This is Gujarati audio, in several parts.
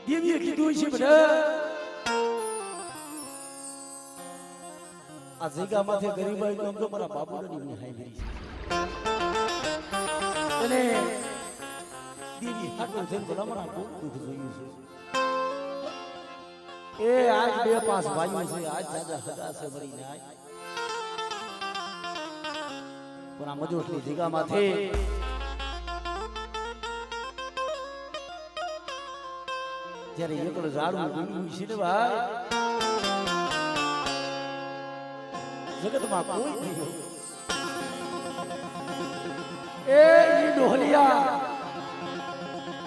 દેવીએ કીધું છે બધા આ જગ્યામાંથી ગરીબાઈ તો અમતો મારા બાબુની નિહાઈ ગઈ છે અને દેવી હાટો થઈને ભલા મારા બહુ દુઃખ જોયું છે એ આજ 2-5 ભાઈઓ છે આજ દાદા હદા છે મરી જાય પણ આ મજોટની જગ્યામાંથી ત્યારે એકલો ઝાડું ડૂબ્યું છે ને ભાઈ જગતમાં કોઈ નહીં એ ડોહલિયા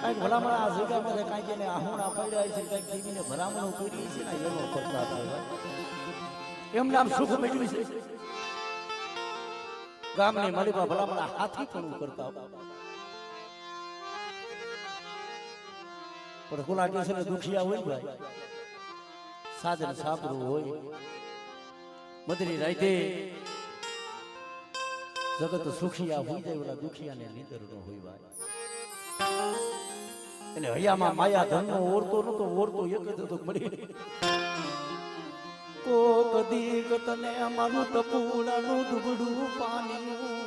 કઈક ભલામણ આ જગ્યામાં કઈક એને આહુણા પડ્યા છે કઈક દેવીને ભલામણો કરી છે ને એનો કરતા હતા એમ નામ સુખ મેળવી છે ગામની માલિકા ભલામણ હાથી પણ કરતા પણ કોલાટી છે ને દુખિયા હોય ભાઈ સાધન સાપરું હોય મદરી રાઈતે જગત સુખિયા હોય જાય ઓલા દુખિયાને નીંદર ન હોય ભાઈ એટલે હૈયામાં માયા ધનનો ઓરતો નતો ઓરતો એક જ હતો મળી કોક દીક તને અમારું ટપુડાનું દુબડું પાણી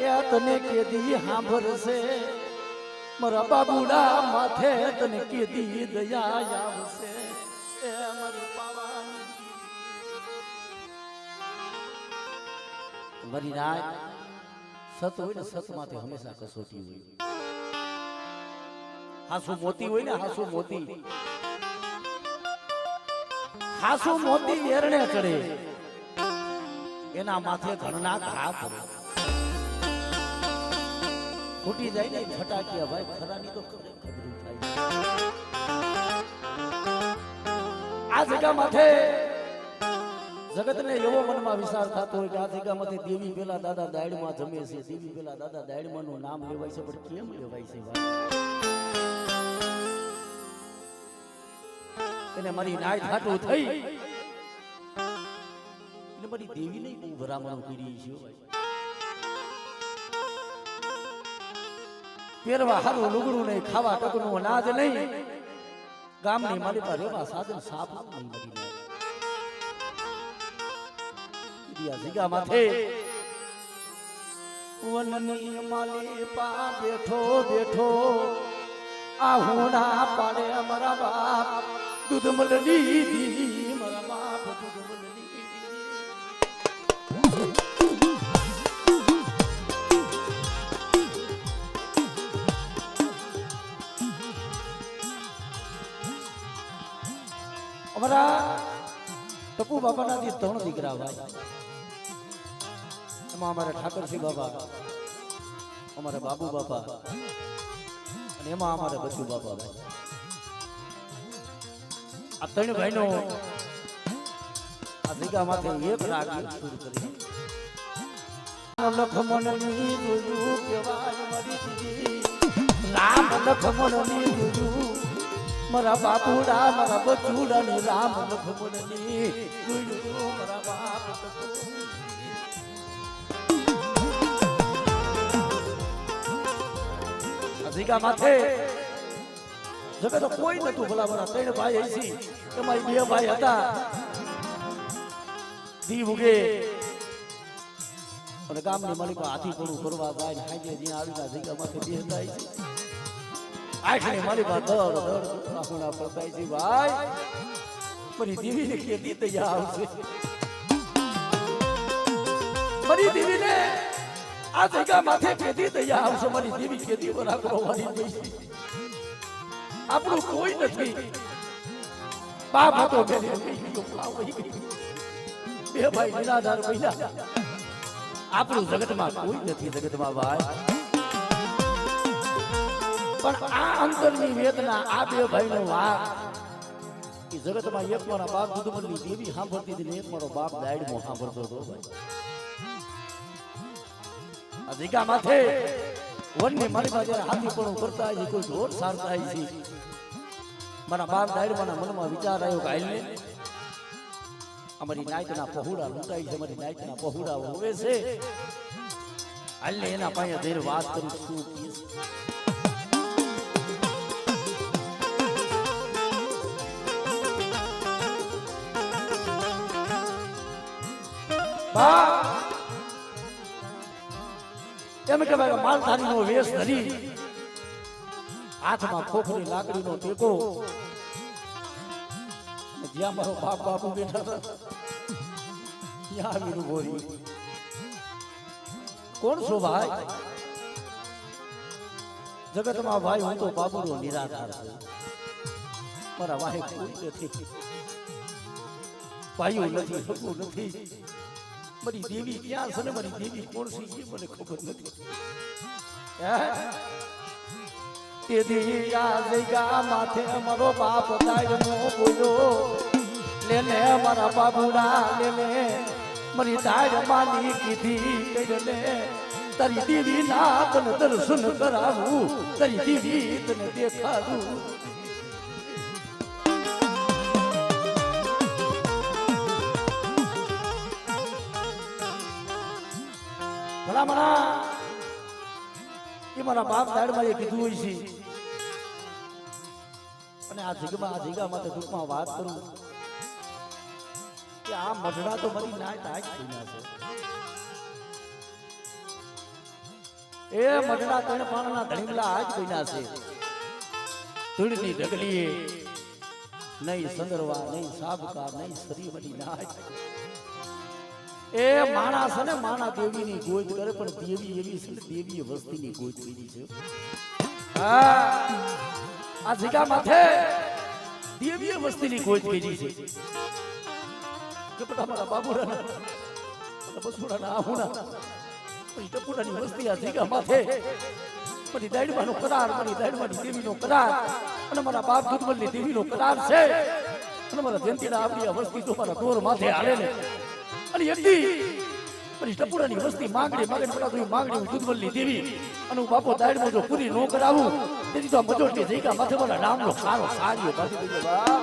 એ તને કેદી સાંભળશે મારા બાબુડા માથે તને કેદી દયા આવશે એ મારી પાવાની મારી રાત સત હોય ને સત માથે હંમેશા કસોટી હોય હાસુ મોતી હોય ને હાસુ મોતી હાસુ મોતી એરણે ચડે એના માથે ઘણના ઘા પડે ફૂટી જાય ને ફટાકિયા ભાઈ ખરાની તો ખબર થાય આ જગ્યા માથે જગતને એવો મનમાં વિચાર થતો હોય કે આ જગ્યામાંથી દેવી પેલા દાદા દાયડમાં જમે છે દેવી પેલા દાદા દાયડમાં નું નામ લેવાય છે પણ કેમ લેવાય છે ભાઈ એને મારી નાય થાટું થઈ એટલે મારી દેવી નહીં બહુ ભરામણ કરી છે પહેરવા હારું લુગડું નહીં ખાવા ટકનું અનાજ નહીં ગામની માલિકા રેવા સાધન સાપ નહીં મરી જાય જગ્યા માથે વનની માલી પા બેઠો બેઠો આ હોણા પાડે અમારા બાપ દૂધ મલની દીદી મારા બાપ દૂધ મલની અમારા ટપુ બાપાના જે 3 દીકરા ભાઈ એમાં અમારા ઠાકરસિંહ બાપા અમારા બાબુ બાપા અને એમાં અમારા બચ્ચુ બાપા ભાઈ આ 3 ભાઈનો આ જગ્યામાંથી એક રાગ શરૂ કરી લખમણની જોયું કેવાય મારી દીદી રામ લખમણની જોયું મારા બાપુડા મારા બચુડા ની રામ લખમણની જોયું મારા બાપ અધિકા માથે જગત કોઈ નતું ભલા મારા 3 ભાઈ હઈ તમારી 2 ભાઈ હતા દી ઉગે અને ગામની માલિકા હાથી પડું કરવા જાય ને હાજે જ્યાં આવીના જગ્યા માથે બેહતા છે આખની માલિકા દોડ રાખુના પડતા છે ભાઈ મારી દેવીને કેદી તૈયાર આવશે મારી દેવીને આ જગ્યા માથે કેદી તૈયાર આવશે મારી દેવી કેદી બરાબર વાળી ગઈ આપણું કોઈ નથી બાપ હતો બે ભાઈ નિરાધાર બન્યા આપણું જગતમાં કોઈ નથી જગતમાં ભાઈ પણ આ અંતરની વેદના આ 2 ભાઈનો વાત એ જગતમાં એક મારા બાપ દુધમલની દેવી સાંભળતી હતી ને એક મારો બાપ દાયડમાં સાંભળતો હતો ભાઈ આ જગ્યા માથે વનની માલિકા જ્યારે હાથી પણ કરતા હોય કોઈ ઢોર સારતા હોય છે મારા બાપ દાયડમાંના મનમાં વિચાર આવ્યો કે હાલને અમારી નાયકના પહોળા લૂંટાઈ છે અમારી નાયકના પહોળા હોવે છે હાલને એના પાસે જઈને વાત કરું શું બા એમ કે ભાઈ માલધારીનો વેશ ધરી હાથમાં ખોખરી લાકડીનો ટેકો જ્યાં મારો બાપ બાપુ બેઠા હતા ત્યાં આવીને બોલી કોણ છો ભાઈ? જગતમાં ભાઈ હું તો બાબુનો નિરાધાર છું, મારા વાહે કોઈ નથી, ભાઈઓ નથી, સગું નથી, મારી દેવી ક્યાં છે ને મારી દેવી કોણ છે એ મને ખબર નથી. તે દી આ જગ્યા માથે મારો બાપ દાય નો બોલ્યો લે લે મારા બાબુડા લે લે મારી દાય માની કીધી કઈ લે તારી દેવી ના તને દર્શન કરાવું, તારી દેવી તને દેખાડું. ભલામણા એ મારા બાપ દાડમાં એ કીધું હોય છે અને આ જગ્યા માટે ટૂંકમાં વાત કરું કે આ મઢડા તો મારી નાય તાજ થઈને છે. એ મઢડા ત્રણ પાણના ધણીલા આજ થઈને છે. ધૂળની ઢગલીએ નહીં સંદરવા નહીં સાબકા નહીં સરી મળી નાય. એ માણસ ને માણા દેવીની ગોદ કરે પણ દેવી એવી છે દેવીએ વસ્તીની ગોદ કરી છે. આ જગ્યા માથે દેવીએ વસ્તીની ગોદ કરી છે કે પટા મારા બાબુરા બસુડા આહુના ટપુડાની વસ્તી આ જગ્યા માથે મારી દાડવાનો કરાર, મારી દાડવાની દેવીનો કરાર અને મારા બાપ દુધમલની દેવીનો કરાર છે અને મારા જયંતીના આપણી આ વસ્તી તો મારા દોર માથે હાલે ને અને એકદી મારી ટપુડાની વસ્તી માંગણી માંગણી દુધમલની દેવી અને હું બાપો દાડમાં જો પૂરી ન કરાવું તેથી તો આ મજોટની જગ્યા માથે મારા નામનો સારો સારીઓ બાંધી દીધો. બા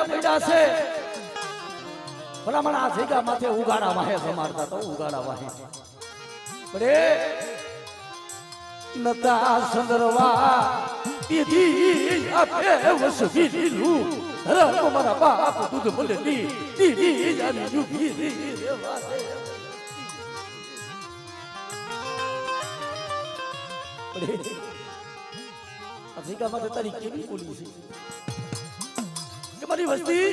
પડ્યા છે ભલા મને આ જગ્યા માથે ઉગાડા વાહે સમારતા તો ઉગાડા વાહે પડે નતા સંદરવા દીદી આપે વસવીલું ધરમ મારા બાપ દૂધ બોલેલી દીદી જાની યુગી રે વાસે પડે આ જગ્યા માથે તારી કેવી બોલી છે મારી વસ્તી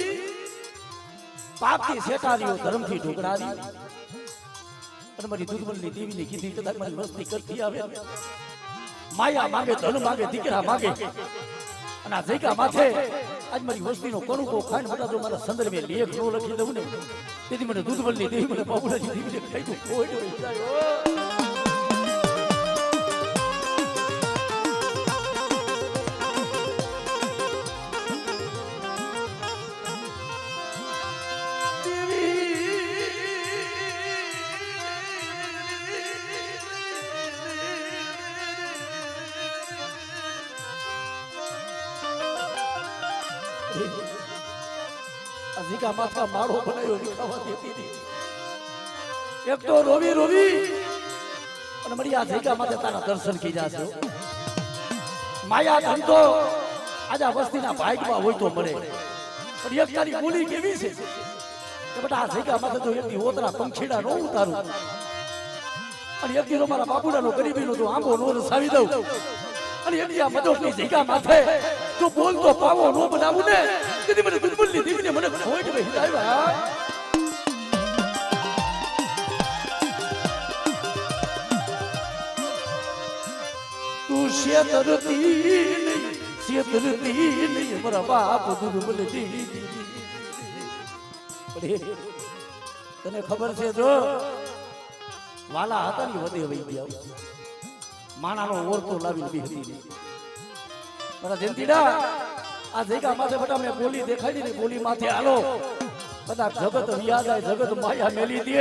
પાપથી શેઠારીઓ ધર્મથી ઢોકળારી અને મારી દુધમલની દેવીની કીધી કદાચ મારી વસ્તી કરતી આવે માયા માંગે ધન માંગે દીકરા માંગે અને આ જગ્યા માથે આજ મારી વસ્તીનો કણુકો ખાઈને બધા જો મારા સંદર્ભે લેખ નો લખી દઉં ને તેથી મને દુધમલની દેવી મને બાબુલાની દેવીને કહી દઉં કોઈ અધિકા માથા માળો બનાવ્યો વિખાવા દેતી હતી. એક તો રોવી રોવી અને મળી આ જગ્યા માથે તારા દર્શન કી જાશે. માયા ધંધો આજા વસ્તીના ભાગમાં હોય તો મળે પણ એક તારી બોલી કેવી છે કે બેટા આ જગ્યા માથે તો એકથી ઓતરા પંખીડા નો ઉતારું અને એક દીનો મારા બાપુડાનો ગરીબીનો તો આંબો નો રસાવી દઉં અને એક આ મદોટની જગ્યા માથે તો બોલતો પાવો નો બનાવું ને તેથી મને દુધમલની દેવીને મને ખોટ બેહી આવ્યા. તું શેતરતી નહીં મારા બાપ દુધમલની દેવી. તને ખબર છે જો વાલા હતા ની વધે વહી ગયા માણાનો ઓરતો લાવી બેહતી નહીં. મારા જયંતીડા આ જગ્યા માથે બટા મેં બોલી દેખાડી ને બોલી માથે હાલો બધા જગત વિયાદાય જગત માયા મેલી દે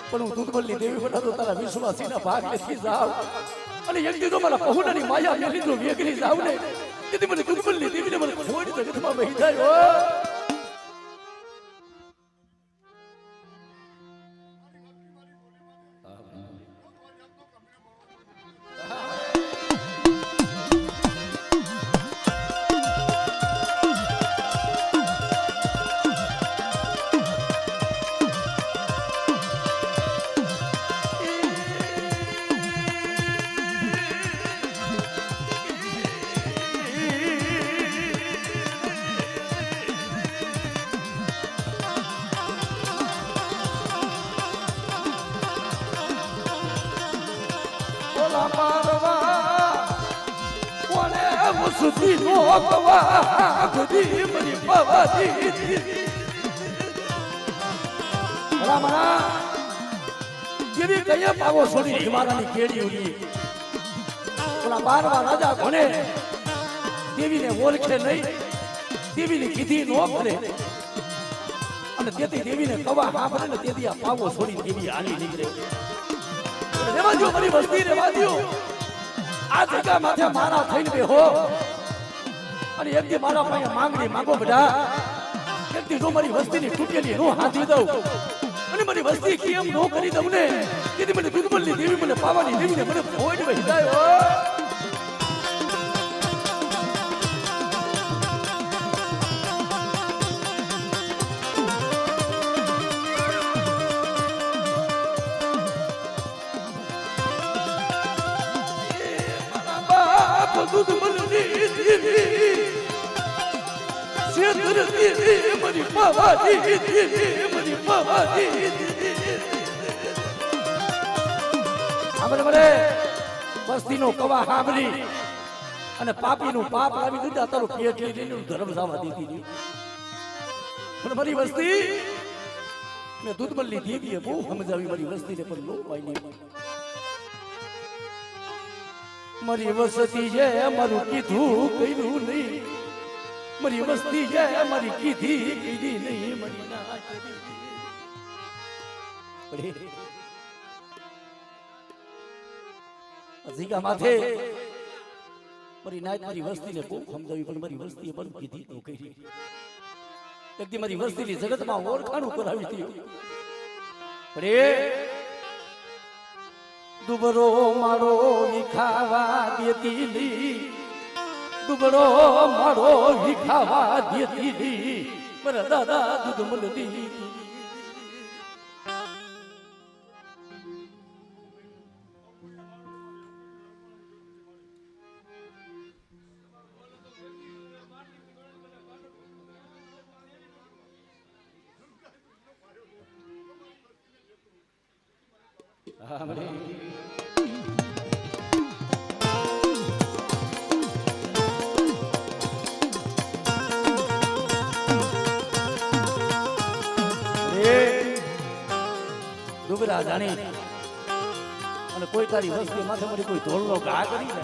પણ હું દુધમલની દેવી બટા તો તારા વિશ્વાસીના ભાગ લેતી જાવ અને એક દીધો મારા પહોંડાની માયા મેલી જો વેગરી જાવ ને તેથી મને દુધમલની દેવીને મને ખોડી જગતમાં બેહી જાય. ઓલા મારવા કોને મુસુદી નો કવા ખુદી મરી પવાતી રામા જેવી કયા પાવો છોડી હિમાલયની કેડી ઉડી ઓલા બારવા રાજા કોને દેવીને ઓળખે નહીં દેવીને કીધી નો કરે અને તેથી દેવીને કવા સાંભળે ને તેથી આ પાવો છોડી દેવી હાલી નીકળે રેવા દો મારી વસ્તી રેવા દો આ જગ્યા માથે મારા થઈને બેહો અને એક દી મારા પાસે માંગણી માંગો બધા એક દી જો મારી વસ્તીની તૂટેલી નો હાથી દઉં અને મારી વસ્તી કેમ નો કરી દઉં ને તેથી મને દુર્બલની દેવી મને પાવાની દેવીને મને ભોજ વહી જાય મરી વસ્તીનો કવા સાંભળી અને પાપીનું પાપ લાવી દીધા તારું પેટ લઈને ધર્મ જવા દીધી પણ મારી વસ્તી મેં દૂધબલ્લી દેવીએ બહુ સમજાવી મારી વસ્તીને પણ લો પાઈ મારી વસ્તી છે મારું કીધું કર્યું નહીં મારી વસ્તી છે મારી કીધી નહીં મારી ના અધિકા માથે મારી નાયત મારી વસ્તીને બહુ સમજાવી પણ મારી વસ્તીએ પણ કીધી તો કરી એકદી મારી વસ્તીની જગતમાં ઓળખાણું કરાવી હતી દુબરો મારો વિખાવા દેતી લી દુબરો મારો વિખાવા દેતી લી મારા દાદા દૂધ મળતી ડુબરા જાણી અને કોઈ તારી વસ્તી માથે મળી કોઈ ધોળનો ઘા કરી ને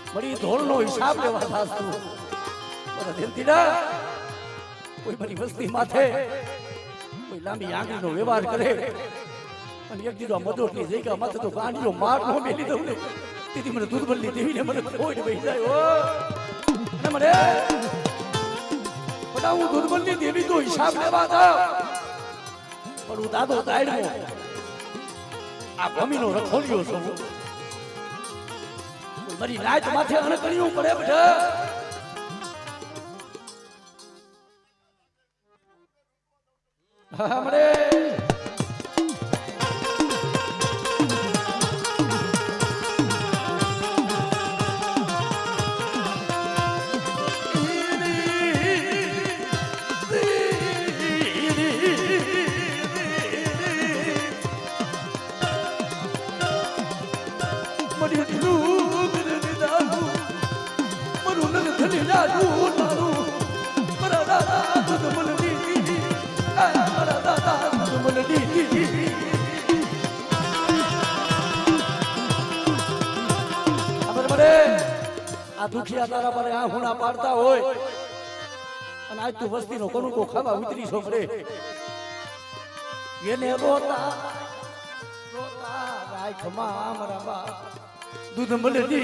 મળી ધોળનો હિસાબ લેવા થાસતું મારા દેવતીડા કોઈ મારી વસ્તી માથે કોઈ લાંબી આંગળીનો વ્યવહાર કરે અને એક દીધો મદોટની જગ્યા માથે તો ગાંડીઓ માર નો મેલી દઉં ને તેથી મને દૂધબલ્લી દેવીને મને ખોઈ વહી જાય અને મને બધા હું દૂધબલ્લી દેવી તો હિસાબ લેવા દઉં પણ હું દાદો દાયડમો આ ભૂમિનો રખોલિયો છું મારી નાચ માથે અણકણ્યું પડે બેટા હા મળે આ દુખિયા તારા પર આ હુણા પાડતા હોય અને આજ તું વસ્તીનો કણુકો ખાવા ઉતરી છો પડે એને રોતા રોતા રાખમાં મારા બા દૂધ મળે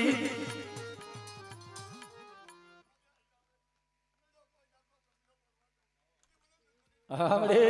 હા મળે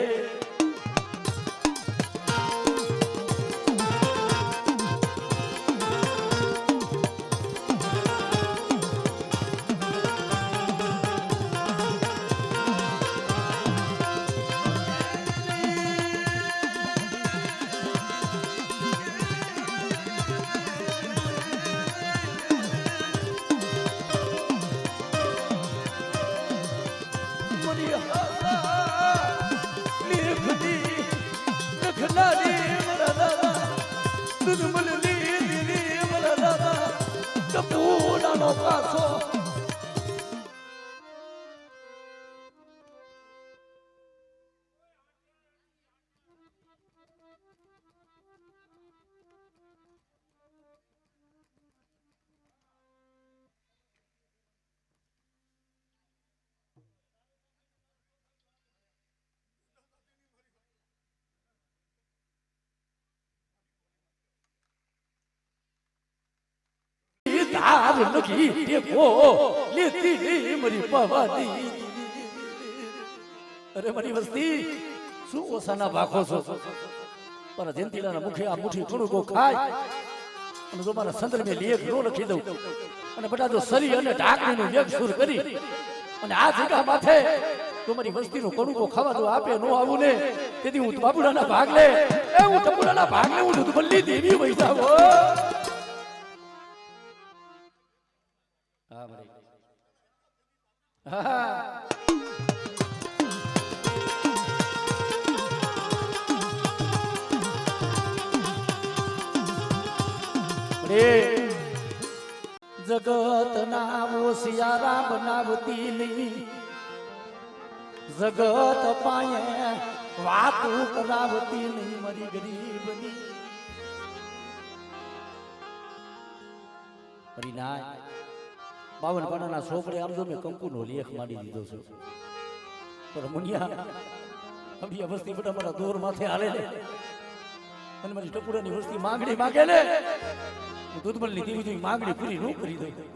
હાર લખી ટેકો લેતી મારી પવાની અરે મારી વસ્તી શું ઓસાના ભાખો છો પર જયંતીલાના મુખે આ મુઠી કણુકો ખાય અને જો મારા સંદર્ભે લેખ નો લખી દઉં અને બધા જો સરી અને ઢાકણીનું યજ્ઞ સુર કરી અને આ જગ્યા માથે તો મારી વસ્તીનો કણુકો ખાવા જો આપે નો આવું ને તેથી હું બાબુડાના ભાગ લે એ હું ટપુડાના ભાગ લે હું દૂધબલ્લી દેવી વઈ જાવ હા ભાઈ હા જગત ના ઓસિયારા બનાવતી નહીં જગત પાયે વાતો કરાવતી નહીં મારી ગરીબની હરિનાય 52 પાનાના સોપડે આમ જો મેં કંકુનો લેખ માંડી દીધો છે પણ મુનિયા અભી અવસ્થી બટા મારા દોર માથે હાલે ને અને મારી ટપુડાની વસ્તી માંગણી માંગે ને દૂધબલ્લી દેવી માંગણી પૂરી ન કરી દઉં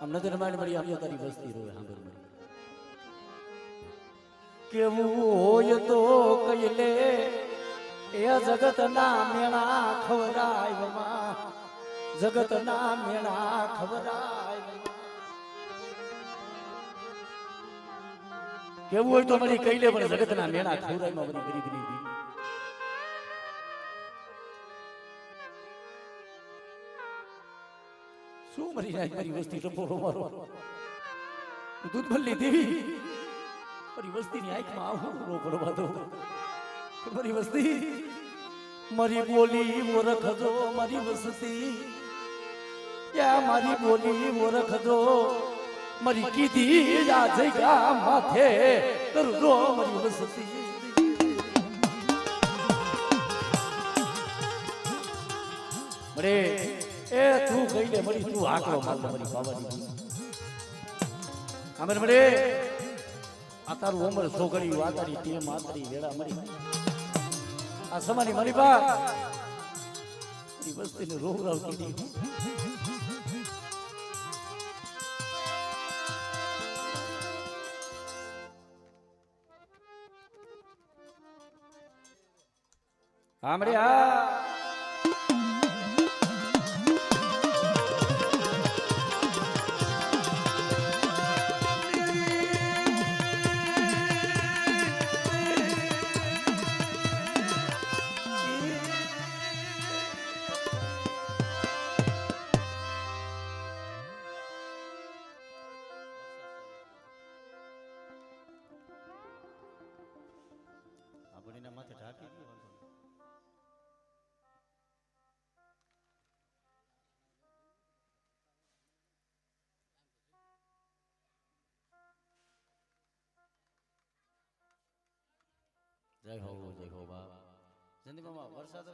આમ નજર માંડ મળી આમ તારી વસ્તી રોવે સાંભળ મળી કેવું હોય તો કઈ લે એ જગત ના મેણા ખવરાયમાં જગત ના મેણા ખવરાયમાં કેવું હોય તો મળી કઈ લે પણ જગત ના મેણા ખવરાયમાં બધી ગરીબની શું મરી જાય મારી વસ્તી ટપોરો મારો દૂધબલ્લી દેવી મારી વસ્તીની આંખમાં આવું નો કરવા દો મારી વસ્તી મારી બોલી ઓળખજો મારી વસ્તી યા મારી બોલી ઓળખજો મારી કીધી આ જગ્યા માથે કરજો મારી વસ્તી મરે એ તું કઈ લે મળી તું આકરો માર મારી બાબાની અમર મરે આ તારું ઉમર છોકરી વાતારી તે માતરી વેડા મરી આ સમાની મારી બા ઈ વસ્તીને રોગ રાવ કીધી આમરે આ માથે ઢાંકી દીધું જય હો બા જંદી મામા વરસાદ